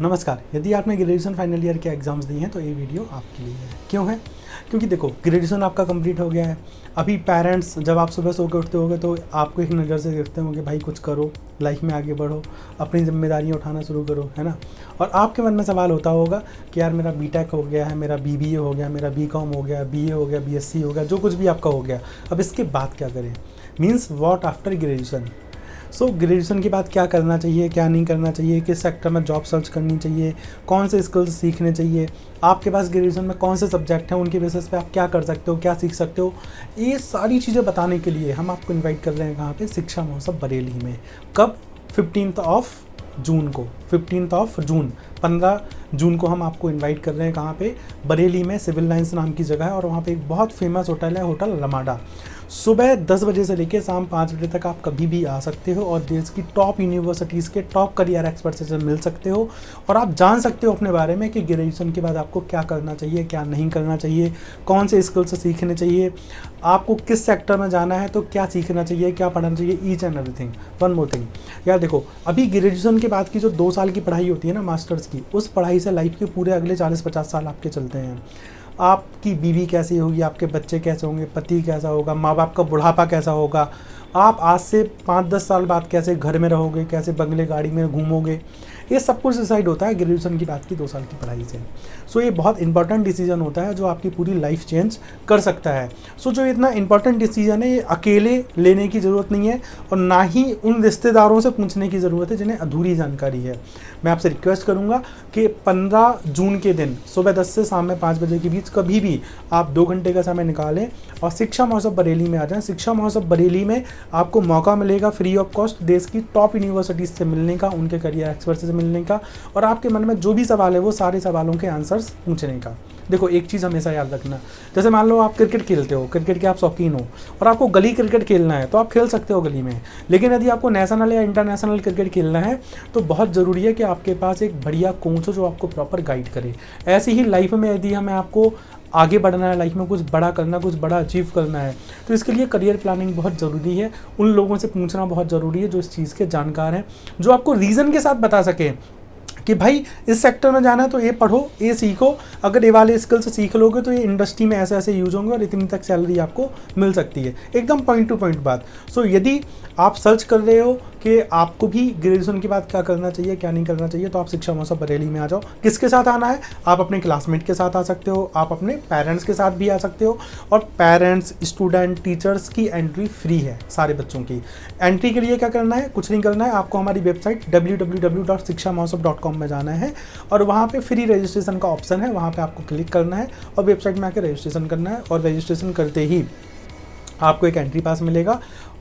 नमस्कार। यदि आपने ग्रेजुएशन फाइनल ईयर के एग्ज़ाम्स दिए हैं तो ये वीडियो आपके लिए है। क्यों है? क्योंकि देखो, ग्रेजुएशन आपका कंप्लीट हो गया है। अभी पेरेंट्स जब आप सुबह सो के उठते होगे तो आपको एक नज़र से देखते होंगे, भाई कुछ करो, लाइफ में आगे बढ़ो, अपनी जिम्मेदारियाँ उठाना शुरू करो, है ना। और आपके मन में सवाल होता होगा कि यार मेरा बीटेक हो गया है, मेरा बीबीए हो गया, मेरा बीकॉम हो गया, बीए हो गया, बीएससी हो गया, जो कुछ भी आपका हो गया, अब इसके बाद क्या करें? Means what after graduation. So graduation के बाद क्या करना चाहिए, क्या नहीं करना चाहिए, किस सेक्टर में जॉब सर्च करनी चाहिए, कौन से स्किल्स सीखने चाहिए, आपके पास ग्रेजुएशन में कौन से सब्जेक्ट हैं, उनके बेसिस पे आप क्या कर सकते हो, क्या सीख सकते हो, ये सारी चीज़ें बताने के लिए हम आपको इनवाइट कर रहे हैं कहाँ पे, शिक्षा महोत्सव बरेली में। कब? 15 जून को, 15 जून को हम आपको इनवाइट कर रहे हैं कहाँ पे, बरेली में, सिविल लाइन्स नाम की जगह है। और वहाँ पे एक बहुत फेमस होटल है, होटल रमाडा। सुबह 10 बजे से लेकर शाम 5 बजे तक आप कभी भी आ सकते हो और देश की टॉप यूनिवर्सिटीज़ के टॉप करियर एक्सपर्ट से मिल सकते हो और आप जान सकते हो अपने बारे में कि ग्रेजुएशन के बाद आपको क्या करना चाहिए, क्या नहीं करना चाहिए, कौन से स्किल्स सीखने चाहिए, आपको किस सेक्टर में जाना है तो क्या सीखना चाहिए, क्या पढ़ना चाहिए, each and everything. One more thing यार, देखो अभी ग्रेजुएशन के बाद की जो 2 साल की पढ़ाई होती है ना, मास्टर्स की, उस पढ़ाई से लाइफ के पूरे अगले 40-50 साल आपके चलते हैं। आपकी बीवी कैसी होगी, आपके बच्चे कैसे होंगे, पति कैसा होगा, माँ बाप का बुढ़ापा कैसा होगा, आप आज से 5-10 साल बाद कैसे घर में रहोगे, कैसे बंगले गाड़ी में घूमोगे, ये सब कुछ डिसाइड होता है ग्रेजुएशन की बाद की 2 साल की पढ़ाई से। सो ये बहुत इंपॉर्टेंट डिसीजन होता है जो आपकी पूरी लाइफ चेंज कर सकता है। सो जो इतना इंपॉर्टेंट डिसीजन है ये अकेले लेने की ज़रूरत नहीं है और ना ही उन रिश्तेदारों से पूछने की ज़रूरत है जिन्हें अधूरी जानकारी है। मैं आपसे रिक्वेस्ट करूँगा कि 15 जून के दिन सुबह 10 से शाम में 5 बजे के बीच कभी भी आप 2 घंटे का समय निकालें और शिक्षा महोत्सव बरेली में आ जाएं। शिक्षा महोत्सव बरेली में आपको मौका मिलेगा फ्री ऑफ कॉस्ट देश की टॉप यूनिवर्सिटीज़ से मिलने का, उनके करियर एक्सपर्ट से मिलने का और आपके मन में जो भी सवाल है वो सारे सवालों के आंसर्स पूछने का। देखो एक चीज़ हमेशा याद रखना, जैसे मान लो आप क्रिकेट खेलते हो, क्रिकेट के आप शौकीन हो और आपको गली क्रिकेट खेलना है तो आप खेल सकते हो गली में, लेकिन यदि आपको नेशनल या इंटरनेशनल क्रिकेट खेलना है तो बहुत ज़रूरी है कि आपके पास एक बढ़िया कोच हो जो आपको प्रॉपर गाइड करे। ऐसे ही लाइफ में यदि हमें आपको आगे बढ़ना है, लाइफ में कुछ बड़ा करना, कुछ बड़ा अचीव करना है तो इसके लिए करियर प्लानिंग बहुत ज़रूरी है। उन लोगों से पूछना बहुत ज़रूरी है जो इस चीज़ के जानकार हैं, जो आपको रीज़न के साथ बता सके कि भाई इस सेक्टर में जाना है तो ये पढ़ो, ये सीखो, अगर ये वाले स्किल्स सीख लोगे तो ये इंडस्ट्री में ऐसे ऐसे यूज होंगे और इतनी तक सैलरी आपको मिल सकती है। एकदम पॉइंट टू पॉइंट बात। सो यदि आप सर्च कर रहे हो कि आपको भी ग्रेजुएशन के बाद क्या करना चाहिए, क्या नहीं करना चाहिए, तो आप शिक्षा महोत्सव बरेली में आ जाओ। किसके साथ आना है? आप अपने क्लासमेट के साथ आ सकते हो, आप अपने पेरेंट्स के साथ भी आ सकते हो और पेरेंट्स, स्टूडेंट, टीचर्स की एंट्री फ्री है। सारे बच्चों की एंट्री के लिए क्या करना है? कुछ नहीं करना है, आपको हमारी वेबसाइट www.shikshamahotsav.com में जाना है और वहाँ पे फ्री रजिस्ट्रेशन का ऑप्शन है, वहाँ पे आपको क्लिक करना है और वेबसाइट में आकर रजिस्ट्रेशन करना है और रजिस्ट्रेशन करते ही आपको एक एंट्री पास मिलेगा,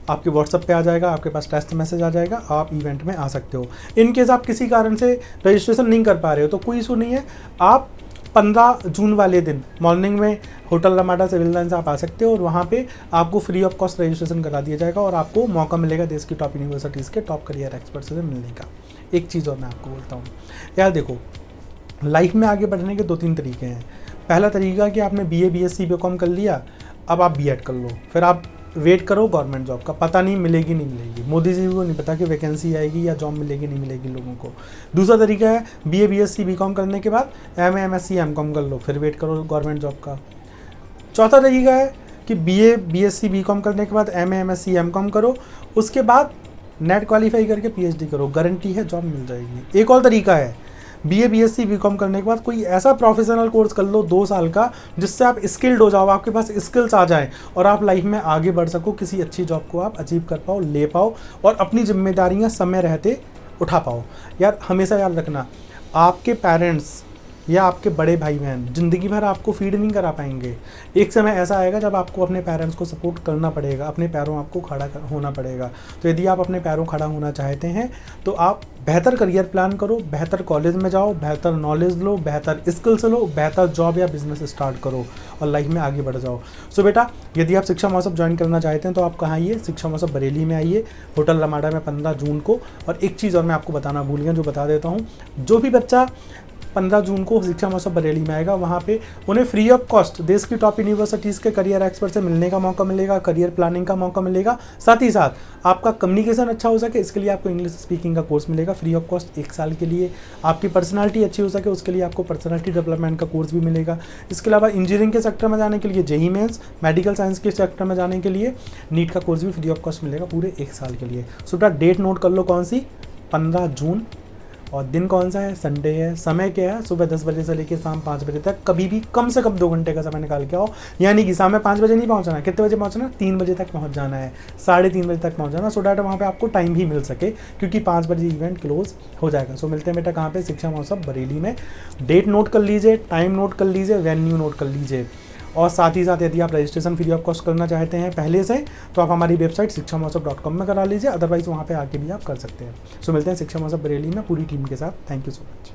आपके व्हाट्सएप पे आ जाएगा, आपके पास टेक्स्ट मैसेज आ जाएगा, आप इवेंट में आ सकते हो। इन केस आप किसी कारण से रजिस्ट्रेशन नहीं कर पा रहे हो तो कोई इशू नहीं है, आप 15 जून वाले दिन मॉर्निंग में होटल रमाडा सिविल लाइन से आप आ सकते हो और वहाँ पे आपको फ्री ऑफ कॉस्ट रजिस्ट्रेशन करा दिया जाएगा और आपको मौका मिलेगा देश की टॉप यूनिवर्सिटीज़ के टॉप करियर एक्सपर्ट से मिलने का। एक चीज़ और मैं आपको बोलता हूँ यार, देखो लाइफ में आगे बढ़ने के 2-3 तरीके हैं। पहला तरीका कि आपने बीए, बीएससी, बीकॉम कर लिया, अब आप बीएड कर लो, फिर आप वेट करो गवर्नमेंट जॉब का, पता नहीं मिलेगी नहीं मिलेगी, मोदी जी को नहीं पता कि वैकेंसी आएगी या जॉब मिलेगी नहीं मिलेगी लोगों को। दूसरा तरीका है बीए, बीएससी, बीकॉम करने के बाद एमए, एमएससी, एमकॉम कर लो, फिर वेट करो गवर्नमेंट जॉब का। चौथा तरीका है कि बीए, बीएससी, बीकॉम करने के बाद एमए, एमएससी, एमकॉम करो, उसके बाद नेट क्वालिफाई करके पीएचडी करो, गारंटी है जॉब मिल जाएगी। एक और तरीका है बीए, बीएससी, बीकॉम करने के बाद कोई ऐसा प्रोफेशनल कोर्स कर लो 2 साल का जिससे आप स्किल्ड हो जाओ, आपके पास स्किल्स आ जाएं और आप लाइफ में आगे बढ़ सको, किसी अच्छी जॉब को आप अचीव कर पाओ, ले पाओ और अपनी जिम्मेदारियां समय रहते उठा पाओ। यार हमेशा याद रखना, आपके पेरेंट्स या आपके बड़े भाई बहन ज़िंदगी भर आपको फीड नहीं करा पाएंगे। एक समय ऐसा आएगा जब आपको अपने पेरेंट्स को सपोर्ट करना पड़ेगा, अपने पैरों आपको खड़ा होना पड़ेगा। तो यदि आप अपने पैरों खड़ा होना चाहते हैं तो आप बेहतर करियर प्लान करो, बेहतर कॉलेज में जाओ, बेहतर नॉलेज लो, बेहतर स्किल्स लो, बेहतर जॉब या बिजनेस स्टार्ट करो और लाइफ में आगे बढ़ जाओ। सो बेटा, यदि आप शिक्षा महोत्सव ज्वाइन करना चाहते हैं तो आप कहाँ आइए? शिक्षा महोत्सव बरेली में आइए, होटल रमाडा में 15 जून को। और एक चीज़ और मैं आपको बताना भूल गया जो बता देता हूँ, जो भी बच्चा 15 जून को शिक्षा महोत्सव बरेली में आएगा। वहाँ पे उन्हें फ्री ऑफ कॉस्ट देश की टॉप यूनिवर्सिटीज़ के करियर एक्सपर्ट से मिलने का मौका मिलेगा, करियर प्लानिंग का मौका मिलेगा, साथ ही साथ आपका कम्युनिकेशन अच्छा हो सके इसके लिए आपको इंग्लिश स्पीकिंग का कोर्स मिलेगा फ्री ऑफ कॉस्ट 1 साल के लिए। आपकी पर्सनालिटी अच्छी हो सके उसके लिए आपको पर्सनालिटी डेवलपमेंट का कोर्स भी मिलेगा। इसके अलावा इंजीनियरिंग के सेक्टर में जाने के लिए जेईई मेंस, मेडिकल साइंस के सेक्टर में जाने के लिए नीट का कोर्स भी फ्री ऑफ कॉस्ट मिलेगा पूरे 1 साल के लिए। सो बेटा डेट नोट कर लो कौन सी, 15 जून, और दिन कौन सा है, संडे है। समय क्या है, सुबह 10 बजे से लेकर शाम 5 बजे तक, कभी भी कम से कम 2 घंटे का समय निकाल के आओ। यानी कि शाम में 5 बजे नहीं पहुंचना है, कितने बजे पहुंचना है, 3 बजे तक पहुंच जाना है, 3:30 बजे तक पहुंच जाना, सो डैट वहाँ पे आपको टाइम भी मिल सके क्योंकि 5 बजे इवेंट क्लोज हो जाएगा। सो मिलते हैं बेटा कहाँ पे, शिक्षा महोत्सव बरेली में। डेट नोट कर लीजिए, टाइम नोट कर लीजिए, वेन्यू नोट कर लीजिए, और साथ ही साथ यदि आप रजिस्ट्रेशन फ्री ऑफ कॉस्ट करना चाहते हैं पहले से तो आप हमारी वेबसाइट शिक्षामहोत्सव.com में करा लीजिए, अदरवाइज वहाँ पे आके भी आप कर सकते हैं। सो मिलते हैं शिक्षा महोत्सव बरेली में पूरी टीम के साथ। Thank you so much.